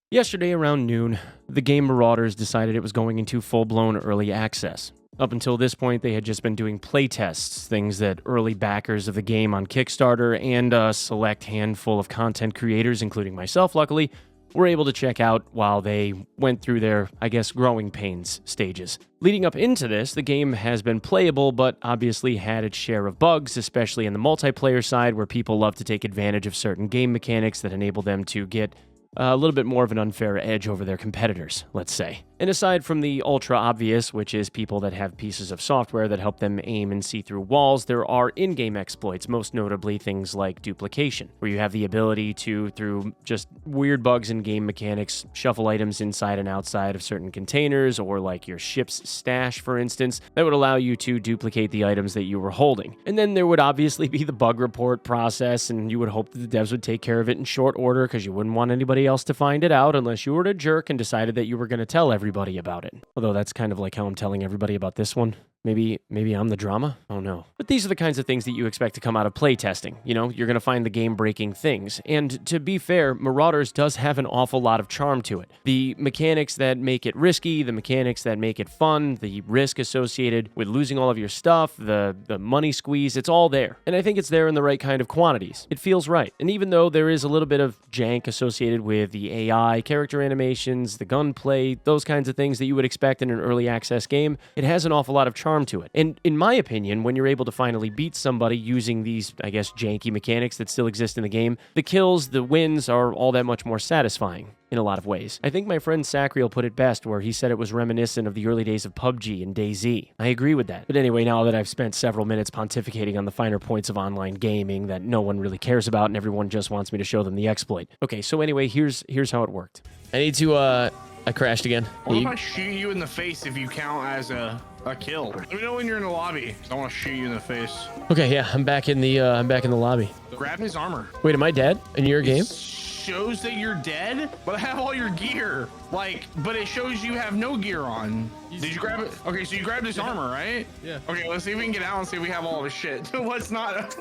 Yesterday around noon, the game Marauders decided it was going into full-blown early access. Up until this point, they had just been doing playtests, things that early backers of the game on Kickstarter and a select handful of content creators, including myself luckily, were able to check out while they went through their, growing pains stages. Leading up into this, the game has been playable, but obviously had its share of bugs, especially in the multiplayer side, where people love to take advantage of certain game mechanics that enable them to get a little bit more of an unfair edge over their competitors, let's say. And aside from the ultra obvious, which is people that have pieces of software that help them aim and see through walls, there are in-game exploits, most notably things like duplication, where you have the ability to, through just weird bugs in game mechanics, shuffle items inside and outside of certain containers, or like your ship's stash, for instance, that would allow you to duplicate the items that you were holding. And then there would obviously be the bug report process, and you would hope that the devs would take care of it in short order, because you wouldn't want anybody else to find it out unless you were a jerk and decided that you were going to tell everybody about it. Although that's kind of like how I'm telling everybody about this one. Maybe I'm the drama? Oh no. But these are the kinds of things that you expect to come out of playtesting. You know, you're going to find the game-breaking things. And to be fair, Marauders does have an awful lot of charm to it. The mechanics that make it risky, the mechanics that make it fun, the risk associated with losing all of your stuff, the money squeeze, it's all there. And I think it's there in the right kind of quantities. It feels right. And even though there is a little bit of jank associated with the AI, character animations, the gunplay, those kinds of things that you would expect in an early access game, it has an awful lot of charm to it. And in my opinion, when you're able to finally beat somebody using these, janky mechanics that still exist in the game, the kills, the wins are all that much more satisfying in a lot of ways. I think my friend Sacriel put it best where he said it was reminiscent of the early days of PUBG and DayZ. I agree with that. But anyway, now that I've spent several minutes pontificating on the finer points of online gaming that no one really cares about and everyone just wants me to show them the exploit. Okay, so anyway, here's how it worked. I need to, I crashed again. What if I shoot you in the face if you count as a kill? Let me know when you're in the lobby. I want to shoot you in the face. Okay, yeah, I'm back in the lobby. Grab his armor. Wait, am I dead in your game? Shows that you're dead, but I have all your gear. But it shows you have no gear on. Did you grab it? Okay, so you grabbed his armor, right? Yeah. Okay, let's see if we can get out and see if we have all of his shit. What's not?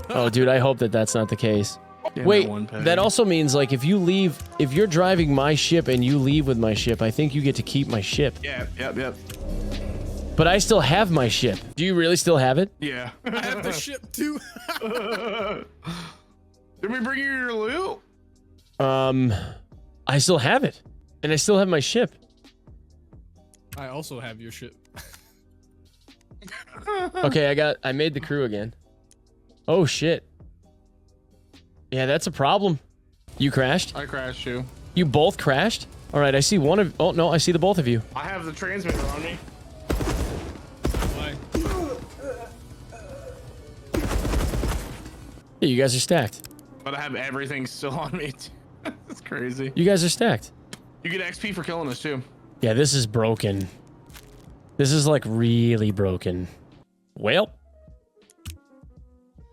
Oh, dude, I hope that that's not the case. Damn. Wait, that also means like if you're driving my ship and you leave with my ship, I think you get to keep my ship. Yeah, yep. But I still have my ship. Do you really still have it? Yeah. I have the ship too. Did we bring you your loot? I still have it. And I still have my ship. I also have your ship. Okay, I made the crew again. Oh shit. Yeah, that's a problem. You crashed? I crashed you. You both crashed? All right, I see one of... Oh, no, I see the both of you. I have the transmitter on me. Why? Yeah, you guys are stacked. But I have everything still on me. That's crazy. You guys are stacked. You get XP for killing us too. Yeah, this is broken. This is like really broken. Well,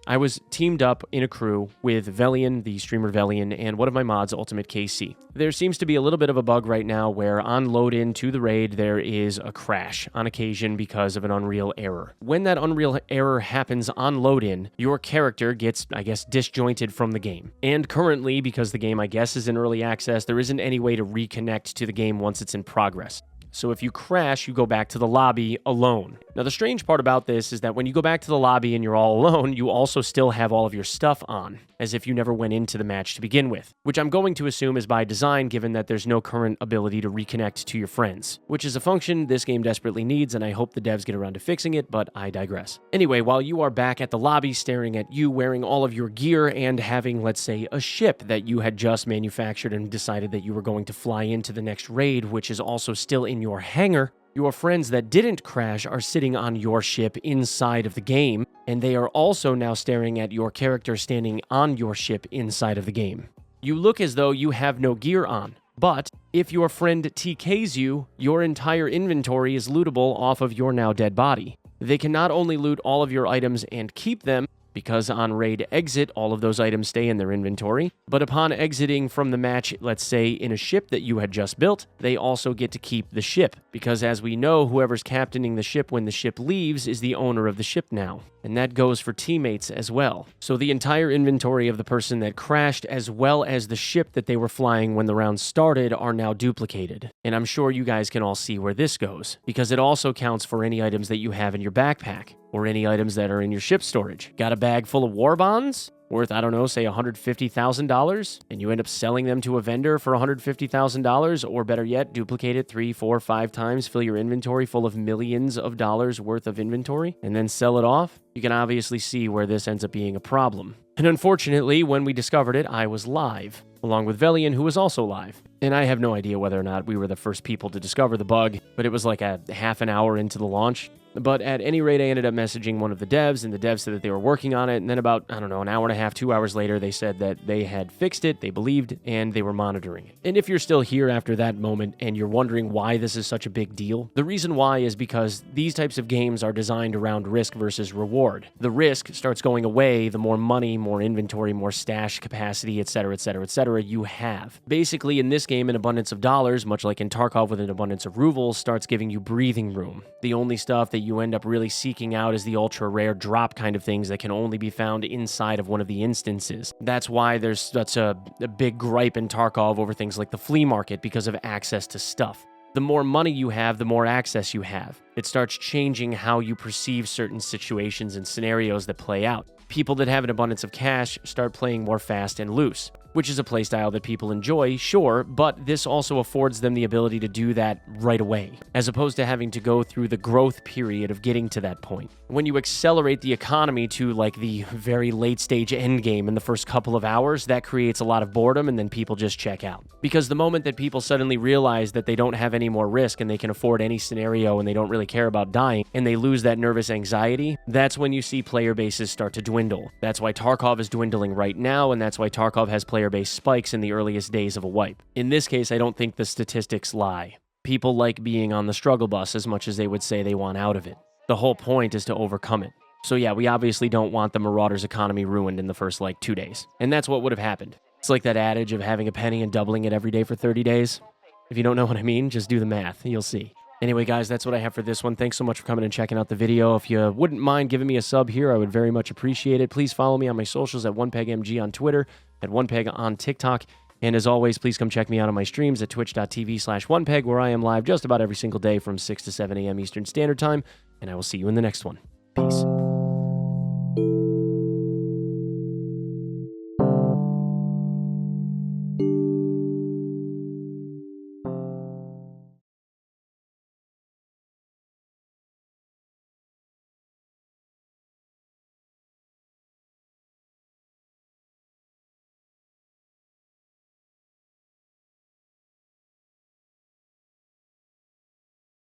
I was teamed up in a crew with Velian, the streamer Velian, and one of my mods, Ultimate KC. There seems to be a little bit of a bug right now where on load in to the raid, there is a crash on occasion because of an Unreal error. When that Unreal error happens on load in, your character gets, disjointed from the game. And currently, because the game, is in early access, there isn't any way to reconnect to the game once it's in progress. So if you crash, you go back to the lobby alone. Now, the strange part about this is that when you go back to the lobby and you're all alone, you also still have all of your stuff on, as if you never went into the match to begin with, which I'm going to assume is by design, given that there's no current ability to reconnect to your friends, which is a function this game desperately needs, and I hope the devs get around to fixing it, but I digress. Anyway, while you are back at the lobby staring at you wearing all of your gear and having, let's say, a ship that you had just manufactured and decided that you were going to fly into the next raid, which is also still in your hangar, your friends that didn't crash are sitting on your ship inside of the game, and they are also now staring at your character standing on your ship inside of the game. You look as though you have no gear on, but if your friend TKs you, your entire inventory is lootable off of your now dead body. They can not only loot all of your items and keep them, because on raid exit, all of those items stay in their inventory. But upon exiting from the match, let's say in a ship that you had just built, they also get to keep the ship, because as we know, whoever's captaining the ship when the ship leaves is the owner of the ship now. And that goes for teammates as well. So the entire inventory of the person that crashed, as well as the ship that they were flying when the round started, are now duplicated. And I'm sure you guys can all see where this goes, because it also counts for any items that you have in your backpack, or any items that are in your ship storage. Got a bag full of war bonds? Worth, I don't know, say $150,000, and you end up selling them to a vendor for $150,000, or better yet, duplicate it 3, 4, 5 times, fill your inventory full of millions of dollars worth of inventory, and then sell it off. You can obviously see where this ends up being a problem. And unfortunately, when we discovered it, I was live, along with Velian, who was also live. And I have no idea whether or not we were the first people to discover the bug, but it was like a half an hour into the launch. But at any rate, I ended up messaging one of the devs, and the devs said that they were working on it. And then about, I don't know, an hour and a half, 2 hours later, they said that they had fixed it, they believed, and they were monitoring it. And if you're still here after that moment and you're wondering why this is such a big deal, the reason why is because these types of games are designed around risk versus reward. The risk starts going away the more money, more inventory, more stash capacity, etc., etc., etc. you have. Basically, in this game, an abundance of dollars, much like in Tarkov with an abundance of rubles, starts giving you breathing room. The only stuff that you end up really seeking out is the ultra rare drop kind of things that can only be found inside of one of the instances. That's why there's such a big gripe in Tarkov over things like the flea market, because of access to stuff. The more money you have, the more access you have. It starts changing how you perceive certain situations and scenarios that play out. People that have an abundance of cash start playing more fast and loose, which is a playstyle that people enjoy, sure, but this also affords them the ability to do that right away, as opposed to having to go through the growth period of getting to that point. When you accelerate the economy to like the very late stage end game in the first couple of hours, that creates a lot of boredom, and then people just check out. Because the moment that people suddenly realize that they don't have any more risk and they can afford any scenario and they don't really care about dying, and they lose that nervous anxiety, that's when you see player bases start to dwindle. That's why Tarkov is dwindling right now, and that's why Tarkov has player base spikes in the earliest days of a wipe. In this case, I don't think the statistics lie. People like being on the struggle bus as much as they would say they want out of it. The whole point is to overcome it. So yeah, we obviously don't want the Marauders economy ruined in the first 2 days. And that's what would have happened. It's like that adage of having a penny and doubling it every day for 30 days. If you don't know what I mean, just do the math. You'll see. Anyway, guys, that's what I have for this one. Thanks so much for coming and checking out the video. If you wouldn't mind giving me a sub here, I would very much appreciate it. Please follow me on my socials at OnePegMG on Twitter, at OnePeg on TikTok. And as always, please come check me out on my streams at twitch.tv/OnePeg, where I am live just about every single day from 6 to 7 a.m. Eastern Standard Time. And I will see you in the next one. Peace.